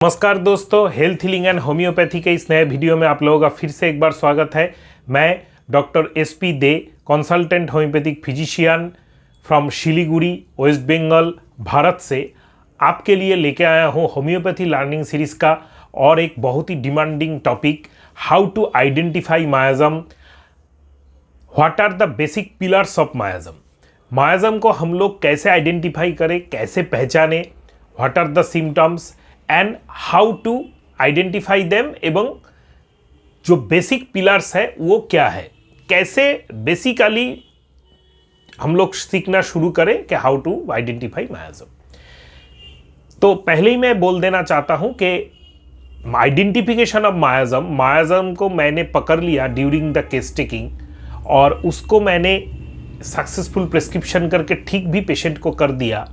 नमस्कार दोस्तों, health healing and homeopathy के इस नए वीडियो में आप लोगों का फिर से एक बार स्वागत है। मैं doctor SP De, consultant homoeopathic physician from Siliguri, West Bengal, Bharat से आपके लिए लेके आया हूँ होम्योपैथी लर्निंग सीरीज़ का और एक बहुत ही demanding topic, how to identify miasm, what are the basic pillars of miasm. Miasm को हम लोग कैसे आइडेंटिफाई करें, कैसे पहचानें, what are the symptoms and how to identify them, एवं जो बेसिक पिलर्स है वो क्या है, कैसे बेसिकली हम लोग सीखना शुरू करें कि हाउ टू आइडेंटिफाई मायाज़म। तो पहले ही मैं बोल देना चाहता हूं कि आइडेंटिफिकेशन ऑफ मायाज़म को मैंने पकड़ लिया ड्यूरिंग द केस टेकिंग और उसको मैंने सक्सेसफुल प्रिस्क्रिप्शन करके ठीक भी पेशेंट को कर दिया।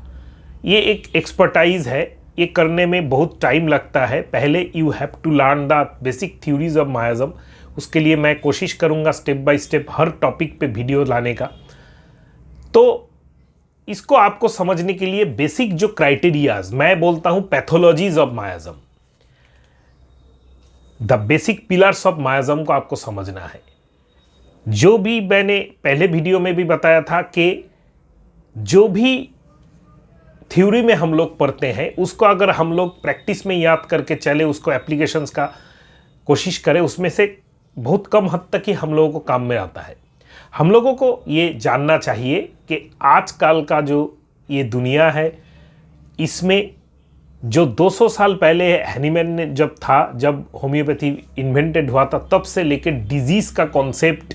ये एक एक्सपर्टाइज है, ये करने में बहुत टाइम लगता है। पहले you have to learn the basic theories of miasm. उसके लिए मैं कोशिश करूंगा स्टेप बाय स्टेप हर टॉपिक पे वीडियो लाने का। तो इसको आपको समझने के लिए बेसिक जो क्राइटेरियाज, मैं बोलता हूं pathologies of miasm, the basic pillars of miasm को आपको समझना है। जो भी मैंने पहले वीडियो में भी बताया था कि जो भी थ्योरी में हम लोग पढ़ते हैं उसको अगर हम लोग प्रैक्टिस में याद करके चले, उसको एप्लीकेशंस का कोशिश करें, उसमें से बहुत कम हद तक ही हम लोगों को काम में आता है। हम लोगों को ये जानना चाहिए कि आजकल का जो ये दुनिया है, इसमें जो 200 साल पहले हैनीमैन ने जब होम्योपैथी इन्वेंटेड हुआ था, तब से लेकर डिजीज़ का concept,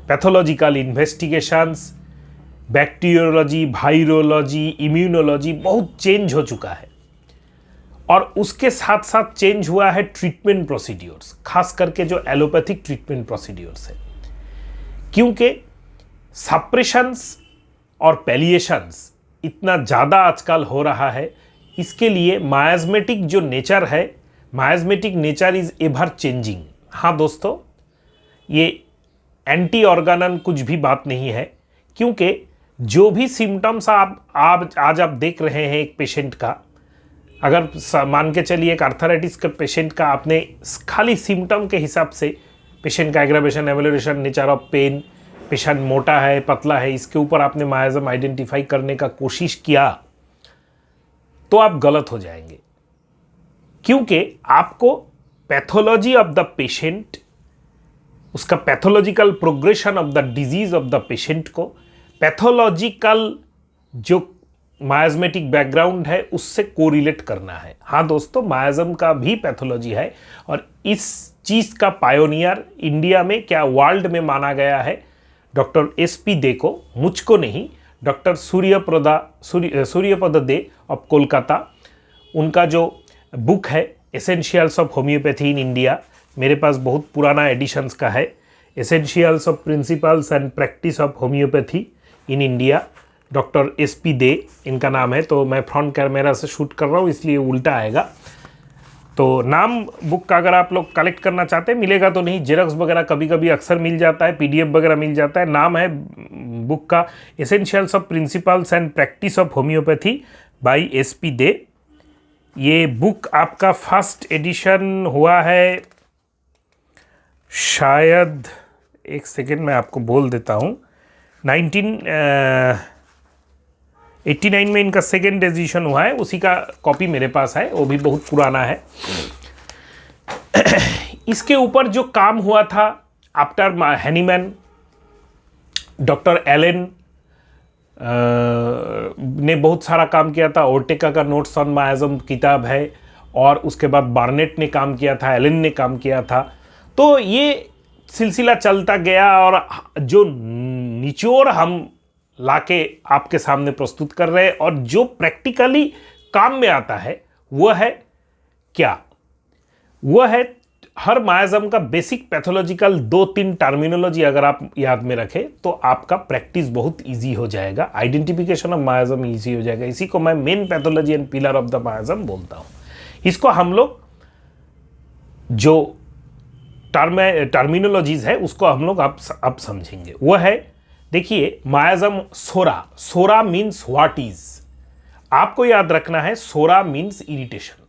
pathological investigations, bacteriology, virology, immunology बहुत चेंज हो चुका है। और उसके साथ साथ चेंज हुआ है ट्रीटमेंट प्रोसीड्यूर्स, खास करके जो एलोपैथिक ट्रीटमेंट प्रोसीड्यूर्स है, क्योंकि सप्रेशंस और पैलिएशंस इतना ज़्यादा आजकल हो रहा है। इसके लिए मायाज़मेटिक जो नेचर है, मायाज़मेटिक नेचर इज़ एवर चेंजिंग। हाँ दोस्तों, ये एंटी ऑर्गेनन कुछ भी बात नहीं है, क्योंकि जो भी सिम्टम्स आज आप देख रहे हैं एक पेशेंट का, अगर मान के चलिए एक आर्थराइटिस के पेशेंट का, आपने खाली सिम्टम के हिसाब से पेशेंट का aggravation, evolution, nature of pain, patient मोटा है, पतला है, इसके ऊपर आपने मायाज़म आइडेंटिफाई करने का कोशिश किया तो आप गलत हो जाएंगे। क्योंकि आपको पैथोलॉजी ऑफ द पेशेंट, उसका pathological progression of the disease of the patient को पैथोलॉजिकल जो मायाज़मेटिक बैकग्राउंड है उससे कोरिलेट करना है। हाँ दोस्तों, मायाज़म का भी पैथोलॉजी है और इस चीज़ का पायोनियर इंडिया में क्या वर्ल्ड में माना गया है डॉक्टर एसपी दे को, मुझको नहीं, डॉक्टर सूर्यपद दे ऑफ कोलकाता। उनका जो बुक है essentials of homoeopathy in India, मेरे पास बहुत पुराना एडिशंस का है, essentials of principles and practice of homoeopathy in India, doctor SP De इनका नाम है। तो मैं फ्रंट कैमरा से शूट कर रहा हूँ इसलिए उल्टा आएगा। तो नाम बुक का अगर आप लोग कलेक्ट करना चाहते हैं, मिलेगा तो नहीं, जेरॉक्स वगैरह कभी कभी अक्सर मिल जाता है, पीडीएफ वगैरह मिल जाता है। नाम है बुक का essentials of principles and practice of homoeopathy by SP De. ये बुक आपका फर्स्ट एडिशन हुआ है शायद, एक सेकेंड मैं आपको बोल देता हूँ, 1989 में इनका सेकेंड एडिशन हुआ है, उसी का कॉपी मेरे पास है, वो भी बहुत पुराना है। इसके ऊपर जो काम हुआ था आफ्टर हैनीमैन, डॉक्टर एलन ने बहुत सारा काम किया था। ओर्टेका का नोट्स ऑन मायाज़म किताब है, और उसके बाद बार्नेट ने काम किया था, एलन ने काम किया था। तो ये सिलसिला चलता गया और जो निचोड़ हम लाके आपके सामने प्रस्तुत कर रहे हैं और जो प्रैक्टिकली काम में आता है वह है क्या, वह है हर मायाज़म का बेसिक पैथोलॉजिकल 2-3 टर्मिनोलॉजी अगर आप याद में रखें तो आपका प्रैक्टिस बहुत इजी हो जाएगा, आइडेंटिफिकेशन ऑफ मायाज़म इजी हो जाएगा। इसी को मैं main pathology and pillar of the miasm बोलता हूँ। इसको हम लोग जो टर्मिनोलॉजीज है उसको हम लोग अब समझेंगे। वह है, देखिए, मायाज़म सोरा मीन्स व्हाट इज, आपको याद रखना है सोरा मीन्स इरिटेशन।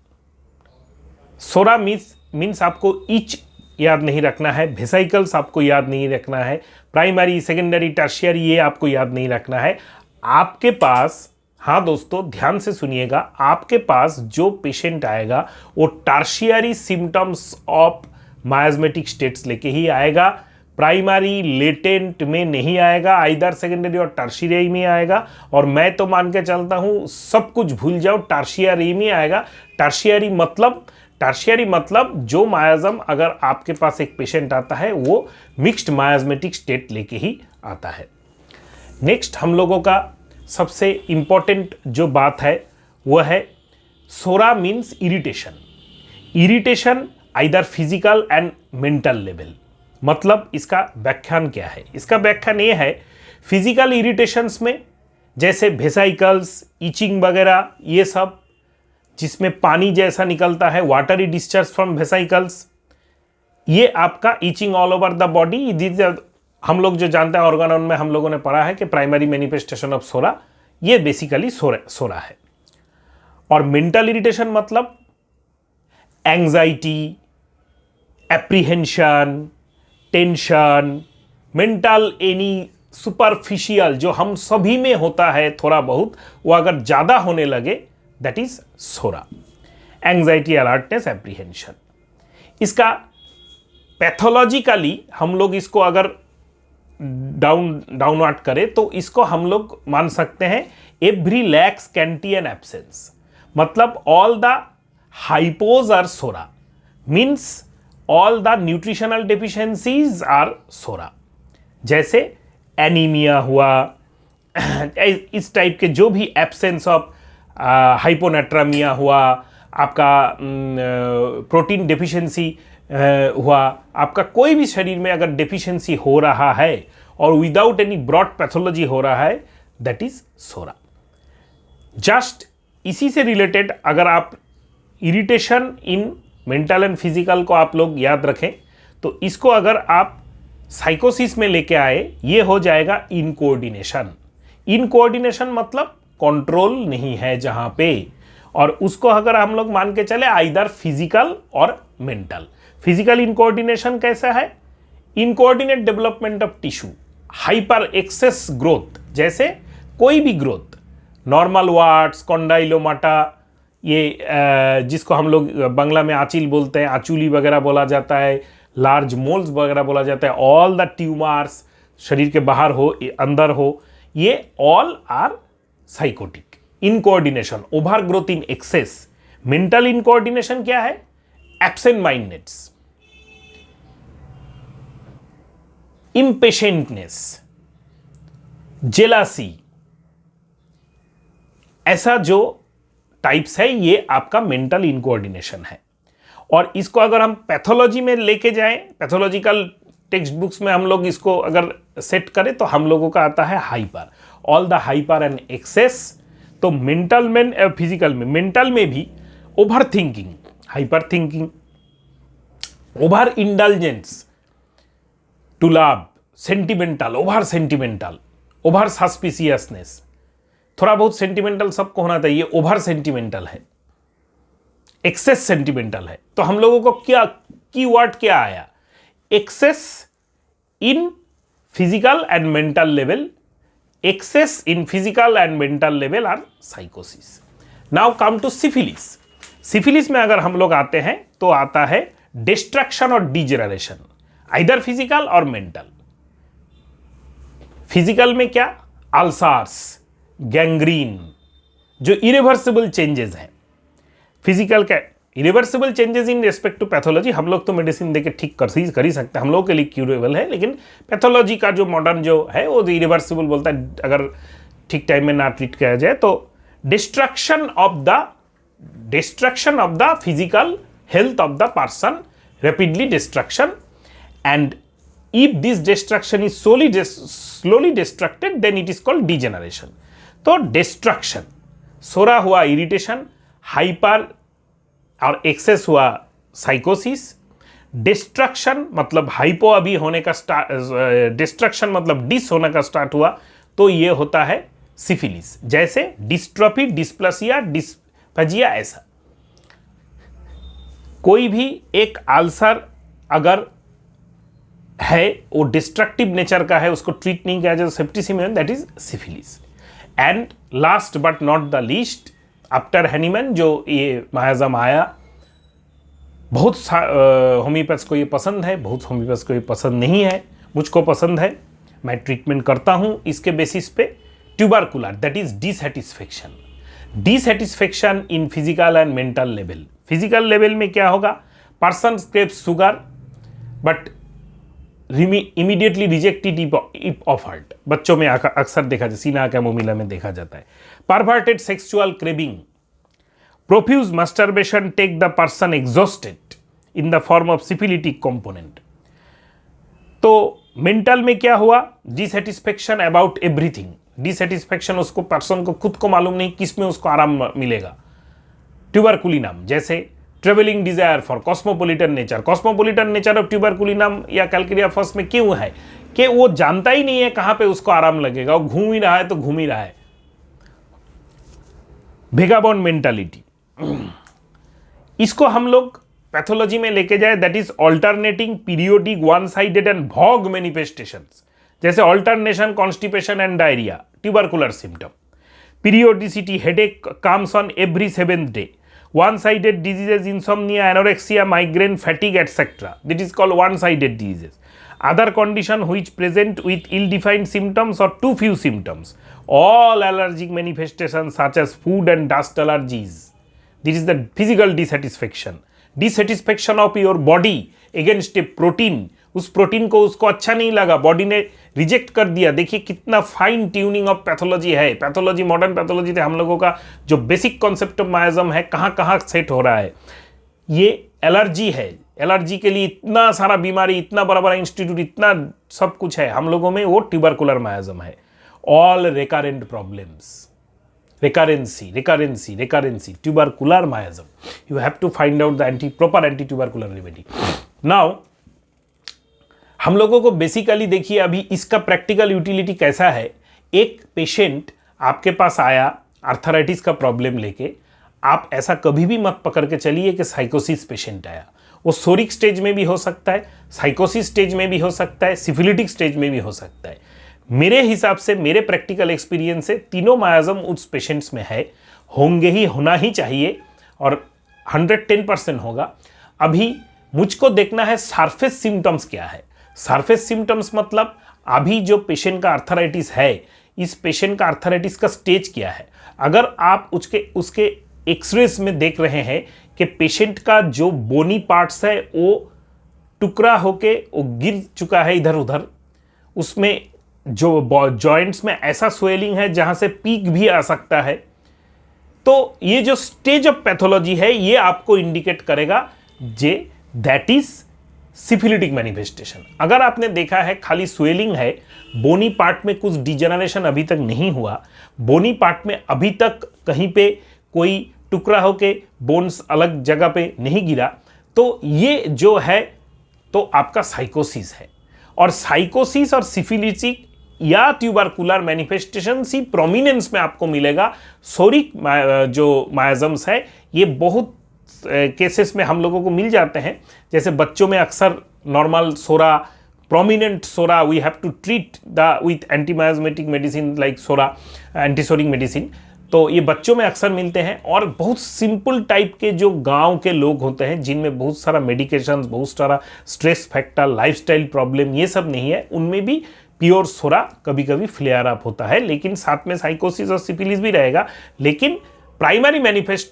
सोरा मीन्स आपको इच याद नहीं रखना है, वेसिकल्स आपको याद नहीं रखना है, प्राइमरी सेकेंडरी टर्शियरी ये आपको याद नहीं रखना है। आपके पास, हाँ दोस्तों ध्यान से सुनिएगा, आपके पास जो पेशेंट आएगा वो टर्शियरी सिम्टम्स ऑफ मायाज्मेटिक स्टेट्स लेके ही आएगा, प्राइमरी लेटेंट में नहीं आएगा, आइदर सेकेंडरी और टर्शियरी में आएगा। और मैं तो मान के चलता हूँ सब कुछ भूल जाओ, टर्शियरी में आएगा। टर्शियरी मतलब जो मायाज्म अगर आपके पास एक पेशेंट आता है वो मिक्स्ड मायाज्मेटिक स्टेट लेके ही आता है। नेक्स्ट हम लोगों का सबसे इंपॉर्टेंट जो बात है वह है psora means irritation either physical and mental level. मतलब इसका व्याख्यान क्या है? इसका व्याख्यान ये है, फिजिकल इरिटेशंस में जैसे वेसिकल्स, इचिंग वगैरह ये सब, जिसमें पानी जैसा निकलता है, वाटरी डिस्चार्ज फ्रॉम वेसिकल्स, ये आपका itching all over the body. हम लोग जो जानते हैं ऑर्गन में हम लोगों ने पढ़ा है कि प्राइमरी मैनिफेस्टेशन ऑफ सोरा, ये बेसिकली सोरा है। और मेंटल इरिटेशन मतलब anxiety, apprehension, tension, mental any superficial जो हम सभी में होता है थोड़ा बहुत, वो अगर ज़्यादा होने लगे that is psora. Anxiety, alertness, apprehension. इसका पैथोलॉजिकली हम लोग इसको अगर डाउनवर्ड करें तो इसको हम लोग मान सकते हैं every lack, scanty and absence. मतलब all the hypos are psora, means all the nutritional deficiencies are psora. जैसे एनीमिया हुआ, इस टाइप के जो भी एब्सेंस ऑफ हाइपोनेट्रामिया हुआ, आपका प्रोटीन डेफिशिएंसी हुआ, आपका कोई भी शरीर में अगर डेफिशिएंसी हो रहा है और विदाउट एनी ब्रॉड पैथोलॉजी हो रहा है, दैट इज सोरा। जस्ट इसी से रिलेटेड अगर आप irritation in mental and physical को आप लोग याद रखें तो इसको अगर आप साइकोसिस में लेके आए, ये हो जाएगा इनकोऑर्डिनेशन। इनकोऑर्डिनेशन मतलब कंट्रोल नहीं है जहां पे, और उसको अगर हम लोग मान के चले आइदर फिजिकल और मेंटल। फिजिकल इनकोऑर्डिनेशन कैसा है? Incoordinate development of tissue, hyper excess growth, जैसे कोई भी ग्रोथ, नॉर्मल वार्ट्स, कॉन्डाइलोमाटा, ये जिसको हम लोग बांग्ला में आचिल बोलते हैं, आचुली वगैरह बोला जाता है, लार्ज मोल्स वगैरह बोला जाता है, ऑल द ट्यूमर्स, शरीर के बाहर हो अंदर हो, ये all are sycotic. Incoordination, over growth in excess. Mental incoordination क्या है? एब्सेंट माइंडनेस, इम्पेशेंटनेस, जेलासी, ऐसा जो टाइप्स है ये आपका मेंटल इनकोऑर्डिनेशन है। और इसको अगर हम पैथोलॉजी में लेके जाएं, पैथोलॉजिकल टेक्स्ट बुक्स में हम लोग इसको अगर सेट करें तो हम लोगों का आता है hyper, all the hyper and excess. तो मेंटल में, फिजिकल में, मेंटल में भी over thinking, hyper thinking, over indulgence to love, sentimental, over suspiciousness. थोड़ा बहुत सेंटिमेंटल सबको होना चाहिए, ओवर सेंटिमेंटल है, एक्सेस सेंटिमेंटल है। तो हम लोगों को क्या कीवर्ड क्या आया? Excess in physical and mental level, excess in physical and mental level are sycosis. Now come to syphilis. Syphilis में अगर हम लोग आते हैं तो आता है डिस्ट्रक्शन और डिजेनरेशन, आइदर फिजिकल और मेंटल। फिजिकल में क्या? अल्सर्स, गैंग्रीन, जो इरिवर्सिबल चेंजेस हैं। फिजिकल क्या? Irreversible changes in respect to pathology. हम लोग तो मेडिसिन देके ठीक कर ही सकते हैं, हम लोगों के लिए क्यूरेबल है, लेकिन पैथोलॉजी का जो मॉडर्न जो है वो इरिवर्सिबल बोलता है अगर ठीक टाइम में ना ट्रीट किया जाए तो। Destruction of the physical health of the person, rapidly destruction, and if this destruction is slowly destructed then it is called degeneration। तो डिस्ट्रक्शन, सोरा हुआ इरिटेशन, हाइपर और एक्सेस हुआ साइकोसिस। डिस्ट्रक्शन मतलब हाइपो अभी होने का डिस्ट्रक्शन मतलब डिस होने का स्टार्ट हुआ तो ये होता है सिफिलिस, जैसे डिस्ट्रॉफी, डिस्प्लासिया, डिस्फेजिया। ऐसा कोई भी एक अल्सर अगर है वो डिस्ट्रक्टिव नेचर का है, उसको ट्रीट नहीं किया जाए septicaemia, that is syphilis. And last but not the least, after Hahnemann जो ये मायाजम आया, बहुत होम्योपैथ्स को ये पसंद है, बहुत होम्योपैथ्स को ये पसंद नहीं है, मुझको पसंद है, मैं ट्रीटमेंट करता हूँ इसके बेसिस पे। Tubercular, that is dissatisfaction. Dissatisfaction in physical and mental level. Physical level में क्या होगा, person craves sugar but immediately rejected if offered. बच्चों में अक्सर देखा जाता है, सीना कैमोमिला में देखा जाता है। Perverted sexual craving, profuse masturbation take the person exhausted in the form of syphilitic component. तो मेंटल में क्या हुआ, डिसैटिस्फैक्शन अबाउट एवरीथिंग। डिसैटिस्फैक्शन उसको पर्सन को खुद को मालूम नहीं किस में उसको आराम मिलेगा। ट्यूबरकुलिनम, जैसे travelling desire for cosmopolitan nature. Cosmopolitan nature of tuberculinum या कैलकेरियाफस में क्यों है कि वो जानता ही नहीं है कहां पे उसको आराम लगेगा, वो घूम ही रहा है तो घूम ही रहा है। वेगाबॉन्ड मेंटालिटी, इसको हम लोग पैथोलॉजी में लेके जाए, that is alternating periodic one sided and vague manifestations, जैसे alternation, constipation and diarrhoea, tubercular symptom. Periodicity, headache comes on every 7th day. One-sided diseases, insomnia, anorexia, migraine, fatigue, etc. That is called one-sided diseases. Other condition which present with ill-defined symptoms or too few symptoms. All allergic manifestations such as food and dust allergies. This is the physical dissatisfaction. Dissatisfaction of your body against a protein. उस protein को उसको अच्छा नहीं लगा, body ने reject कर दिया। देखिए कितना फाइन ट्यूनिंग ऑफ पैथोलॉजी है। पैथोलॉजी, मॉडर्न पैथोलॉजी थे हम लोगों का जो बेसिक कॉन्सेप्ट ऑफ मायाजम है, कहाँ कहाँ सेट हो रहा है। ये एलर्जी है, एलर्जी के लिए इतना सारा बीमारी, इतना बड़ा बड़ा इंस्टीट्यूट, इतना सब कुछ है हम लोगों में, वो ट्यूबरकुलर मायाजम है। All recurrent problems, recurrency, tubercular miasm, you have to find out the proper anti tubercular remedy. Now हम लोगों को बेसिकली देखिए अभी इसका प्रैक्टिकल यूटिलिटी कैसा है। एक पेशेंट आपके पास आया आर्थराइटिस का प्रॉब्लम लेके, आप ऐसा कभी भी मत पकड़ के चलिए कि साइकोसिस पेशेंट आया। वो सोरिक स्टेज में भी हो सकता है, साइकोसिस स्टेज में भी हो सकता है, सिफिलिटिक स्टेज में भी हो सकता है। मेरे हिसाब से, मेरे प्रैक्टिकल एक्सपीरियंस से तीनों मायाजम उस पेशेंट्स में है, होंगे ही, होना ही चाहिए और 110% होगा। अभी मुझको देखना है सरफेस सिम्टम्स क्या है। सरफेस सिम्टम्स मतलब अभी जो पेशेंट का आर्थराइटिस है, इस पेशेंट का आर्थराइटिस का स्टेज क्या है। अगर आप उसके एक्सरेस में देख रहे हैं कि पेशेंट का जो बोनी पार्ट्स है वो टुकड़ा होके वो गिर चुका है इधर उधर, उसमें जो जॉइंट्स में ऐसा स्वेलिंग है जहां से पीक भी आ सकता है, तो ये जो स्टेज ऑफ पैथोलॉजी है ये आपको इंडिकेट करेगा जे दैट इज सिफिलिटिक मैनिफेस्टेशन। अगर आपने देखा है खाली स्वेलिंग है, बोनी पार्ट में कुछ डिजेनरेशन अभी तक नहीं हुआ, बोनी पार्ट में अभी तक कहीं पे कोई टुकड़ा होके बोन्स अलग जगह पे नहीं गिरा, तो ये जो है तो आपका साइकोसिस है। और साइकोसिस और सिफिलिटिक या ट्यूबरकुलर मैनिफेस्टेशन सी प्रोमिनेंस में आपको मिलेगा। सोरिक जो मायाजम्स है ये बहुत केसेस में हम लोगों को मिल जाते हैं। जैसे बच्चों में अक्सर normal psora, prominent psora, we have to treat the with antimiasmatic medicine like psora, antipsoric medicine. तो ये बच्चों में अक्सर मिलते हैं। और बहुत सिंपल टाइप के जो गांव के लोग होते हैं जिनमें बहुत सारा मेडिकेशन, बहुत सारा स्ट्रेस फैक्टर, लाइफस्टाइल प्रॉब्लम, ये सब नहीं है, उनमें भी प्योर सोरा कभी कभी फ्लेयर अप होता है, लेकिन साथ में साइकोसिस और सिफिलिस भी रहेगा। लेकिन primary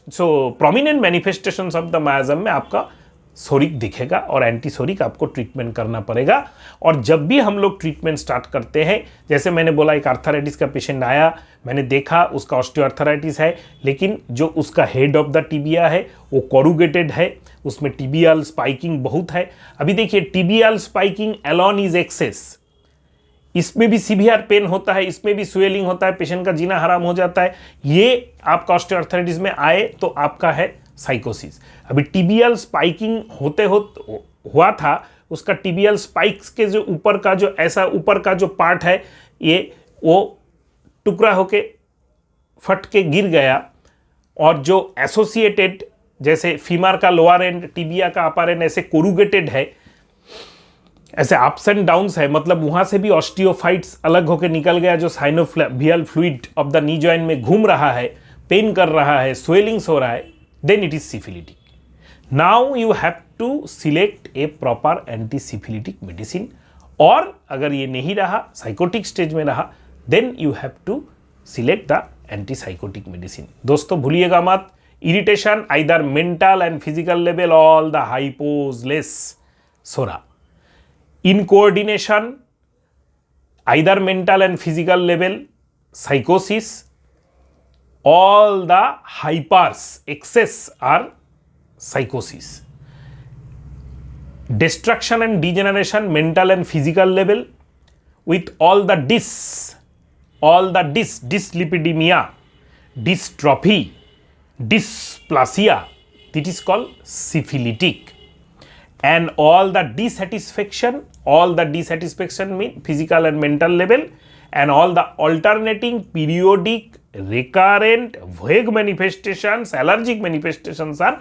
prominent manifestations of the मायाजम में आपका सोरिक दिखेगा और एंटीसोरिक आपको ट्रीटमेंट करना पड़ेगा। और जब भी हम लोग ट्रीटमेंट स्टार्ट करते हैं, जैसे मैंने बोला एक आर्थराइटिस का पेशेंट आया, मैंने देखा उसका ऑस्टियोआर्थराइटिस है, लेकिन जो उसका हेड ऑफ द टिबिया है वो कोरुगेटेड है, उसमें टिबियल स्पाइकिंग बहुत है। अभी देखिए tibial spiking alone is excess, इसमें भी सीवियर पेन होता है, इसमें भी स्वेलिंग होता है, पेशेंट का जीना हराम हो जाता है। ये आपका ऑस्टियोआर्थराइटिस में आए तो आपका है साइकोसिस। अभी टिबियल स्पाइकिंग हुआ था, उसका टिबियल स्पाइक्स के जो ऊपर का जो ऐसा ऊपर का जो पार्ट है ये वो टुकड़ा होके फट के गिर गया, और जो एसोसिएटेड जैसे फीमर का लोअर एंड, टिबिया का अपर एंड ऐसे कोरुगेटेड है, ऐसे अप्स एंड डाउन्स है, मतलब वहां से भी ऑस्टियोफाइट्स अलग होकर निकल गया जो synovial fluid of the knee joint में घूम रहा है, पेन कर रहा है, स्वेलिंग्स हो रहा है, then it is syphilitic. Now you have to select a proper anti syphilitic medicine. और अगर ये नहीं रहा, साइकोटिक स्टेज में रहा, then you have to select the anti sycotic medicine. दोस्तों भूलिएगा मत, irritation either mental and physical level, all the hypos psora. Incoordination, either mental and physical level, psychosis, all the hypers, excess are psychosis. Destruction and degeneration, mental and physical level, with all the dyslipidemia, dystrophy, dysplasia, that is called syphilitic. And all the dissatisfaction mean physical and mental level, and all the alternating, periodic, recurrent, vague manifestations, allergic manifestations are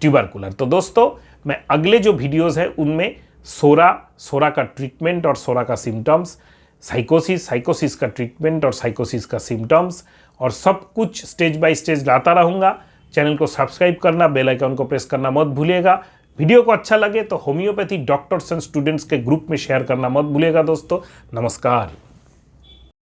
tubercular. तो दोस्तों मैं अगले जो videos है उनमें सोरा का treatment और सोरा का सिम्टम्स, साइकोसिस का ट्रीटमेंट और साइकोसिस का सिम्टम्स, और सब कुछ स्टेज बाय स्टेज लाता रहूँगा. चैनल को सब्सक्राइब करना, बेल आइकन को प्रेस करना मत भूलिएगा. वीडियो को अच्छा लगे तो होम्योपैथी डॉक्टर्स एंड स्टूडेंट्स के ग्रुप में शेयर करना मत भूलिएगा दोस्तों. नमस्कार.